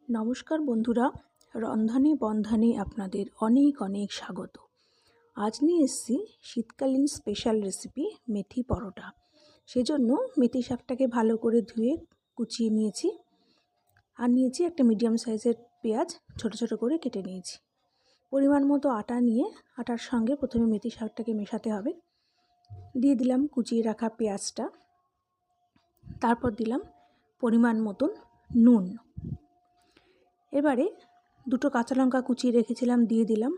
নমস্কার বন্ধুরা, রন্ধনে বন্ধনে আপনাদের অনেক অনেক স্বাগত। আজ নিয়ে এসেছি শীতকালীন স্পেশাল রেসিপি মেথি পরোটা। সেজন্য মেথি শাকটাকে ভালো করে ধুয়ে কুচিয়ে নিয়েছি, আর নিয়েছি একটা মিডিয়াম সাইজের পেঁয়াজ, ছোট ছোট করে কেটে নিয়েছি। পরিমাণ মতো আটা নিয়ে আটার সঙ্গে প্রথমে মেথি শাকটাকে মেশাতে হবে। দিয়ে দিলাম কুচিয়ে রাখা পেঁয়াজটা, তারপর দিলাম পরিমাণ মতন নুন। এবারে দুটো কাঁচা লঙ্কা কুচিয়ে রেখেছিলাম দিয়ে দিলাম,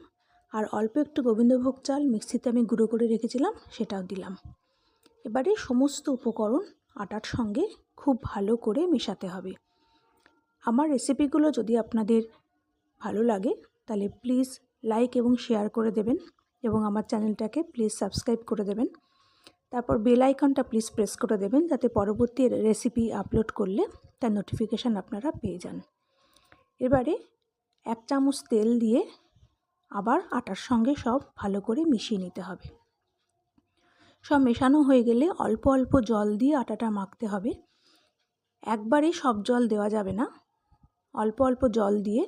আর অল্প একটু গোবিন্দভোগ চাল মিক্সিতে আমি গুঁড়ো করে রেখেছিলাম সেটাও দিলাম। এবারে সমস্ত উপকরণ আটার সঙ্গে খুব ভালো করে মেশাতে হবে। আমার রেসিপিগুলো যদি আপনাদের ভালো লাগে তাহলে প্লিজ লাইক এবং শেয়ার করে দেবেন, এবং আমার চ্যানেলটাকে প্লিজ সাবস্ক্রাইব করে দেবেন। তারপর বেল আইকনটা প্লিজ প্রেস করে দেবেন, যাতে পরবর্তী রেসিপি আপলোড করলে তার নোটিফিকেশান আপনারা পেয়ে যান। এবারে 1 চামচ তেল দিয়ে আবার আটার সঙ্গে সব ভালো করে মিশিয়ে নিতে হবে। সব মেশানো হয়ে গেলে অল্প অল্প জল দিয়ে আটাটা মাখতে হবে। একবারে সব জল দেওয়া যাবে না, অল্প অল্প জল দিয়ে,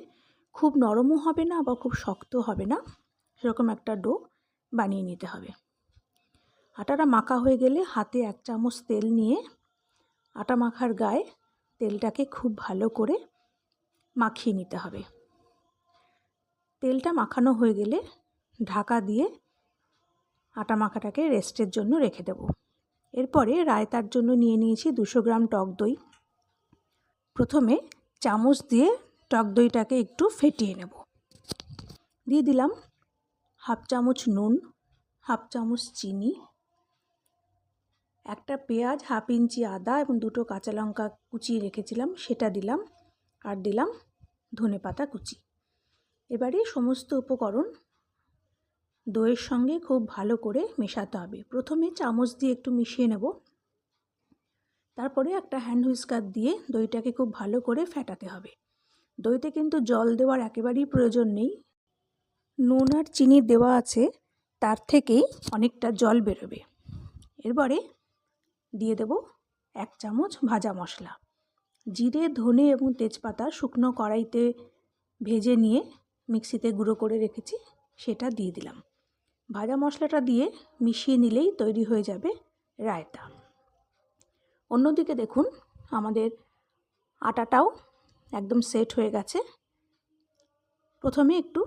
খুব নরমও হবে না আবার খুব শক্ত হবে না, সেরকম একটা ডো বানিয়ে নিতে হবে। আটাটা মাখা হয়ে গেলে হাতে 1 চামচ তেল নিয়ে আটা মাখার গায়ে তেলটাকে খুব ভালো করে মাখিয়ে নিতে হবে। তেলটা মাখানো হয়ে গেলে ঢাকা দিয়ে আটা মাখাটাকে রেস্টের জন্য রেখে দেব। এরপরে রায়তার জন্য নিয়ে নিয়েছি 200 গ্রাম টক দই। প্রথমে চামচ দিয়ে টক দইটাকে একটু ফেটিয়ে নেব। দিয়ে দিলাম 1/2 চামচ নুন, 1/2 চামচ চিনি, একটা পেঁয়াজ, 1/2 ইঞ্চি আদা এবং 2টো কাঁচা লঙ্কা কুচিয়ে রেখেছিলাম সেটা দিলাম, আর দিলাম ধনেপাতা কুচি। এবারে সমস্ত উপকরণ দইয়ের সঙ্গে খুব ভালো করে মেশাতে হবে। প্রথমে চামচ দিয়ে একটু মিশিয়ে নেব, তারপরে একটা হ্যান্ড হুইস্কার দিয়ে দইটাকে খুব ভালো করে ফেটাতে হবে। দইতে কিন্তু জল দেওয়ার একেবারেই প্রয়োজন নেই, নুন আর চিনি দেওয়া আছে, তার থেকেই অনেকটা জল বেরোবে। এরপরে দিয়ে দেব 1 চামচ ভাজা মশলা। জিরে, ধনে এবং তেজপাতা শুকনো কড়াইতে ভেজে নিয়ে মিক্সিতে গুঁড়ো করে রেখেছি, সেটা দিয়ে দিলাম। ভাজা মশলাটা দিয়ে মিশিয়ে নিলেই তৈরি হয়ে যাবে রায়তা। অন্যদিকে দেখুন আমাদের আটাটাও একদম সেট হয়ে গেছে। প্রথমে একটু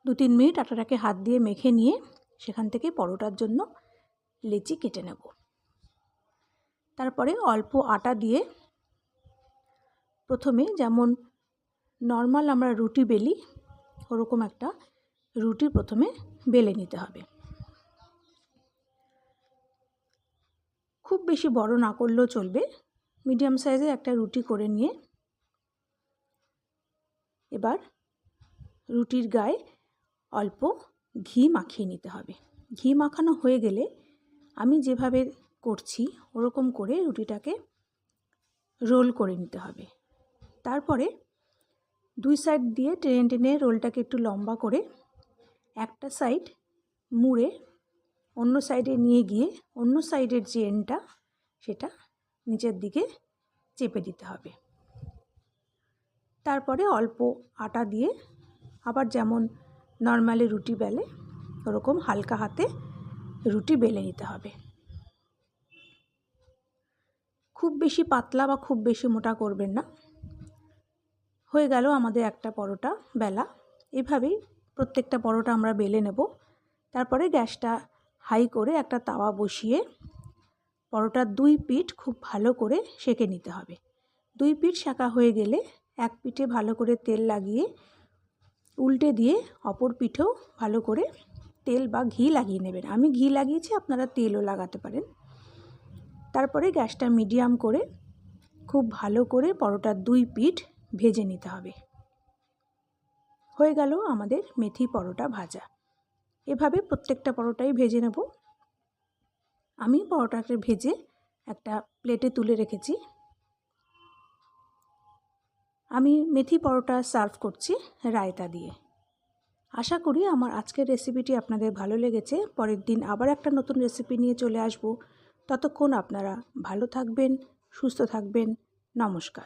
2-3 মিনিট আটাটাকে হাত দিয়ে মেখে নিয়ে সেখান থেকে পরোটার জন্য লেচি কেটে নেব। তারপরে অল্প আটা দিয়ে প্রথমে যেমন নর্মাল আমরা রুটি বেলি ওরকম একটা রুটি প্রথমে বেলে নিতে হবে। খুব বেশি বড় না করলেও চলবে, মিডিয়াম সাইজের একটা রুটি করে নিয়ে এবার রুটির গায়ে অল্প ঘি মাখিয়ে নিতে হবে। ঘি মাখানো হয়ে গেলে আমি যেভাবে করছি ওরকম করে রুটিটাকে রোল করে নিতে হবে। তারপরে 2 সাইড দিয়ে টেনে টেনে রোলটাকে একটু লম্বা করে একটা সাইড মুড়ে অন্য সাইডে নিয়ে গিয়ে অন্য সাইডের যে এন্ডটা সেটা নিচের দিকে চেপে দিতে হবে। তারপরে অল্প আটা দিয়ে আবার যেমন নর্মালি রুটি বেলে ওরকম হালকা হাতে রুটি বেলে নিতে হবে। খুব বেশি পাতলা বা খুব বেশি মোটা করবেন না। হয়ে গেল আমাদের একটা পরোটা বেলা। এভাবেই প্রত্যেকটা পরোটা আমরা বেলে নেব। তারপরে গ্যাসটা হাই করে একটা তাওয়া বসিয়ে পরোটার 2 পিঠ খুব ভালো করে সেঁকে নিতে হবে। 2 পিঠ সেঁকা হয়ে গেলে এক পিঠে ভালো করে তেল লাগিয়ে উল্টে দিয়ে অপর পিঠেও ভালো করে তেল বা ঘি লাগিয়ে নেবেন। আমি ঘি লাগিয়েছি, আপনারা তেলও লাগাতে পারেন। তারপরে গ্যাসটা মিডিয়াম করে খুব ভালো করে পরোটার 2 পিঠ ভেজে নিতে হবে। হয়ে গেল আমাদের মেথি পরোটা ভাজা। এভাবে প্রত্যেকটা পরোটাই ভেজে নেব। আমি পরোটাকে ভেজে একটা প্লেটে তুলে রেখেছি। আমি মেথি পরোটা সার্ভ করছি রায়তা দিয়ে। আশা করি আমার আজকের রেসিপিটি আপনাদের ভালো লেগেছে। পরের দিন আবার একটা নতুন রেসিপি নিয়ে চলে আসব। ততক্ষণ আপনারা ভালো থাকবেন, সুস্থ থাকবেন। নমস্কার।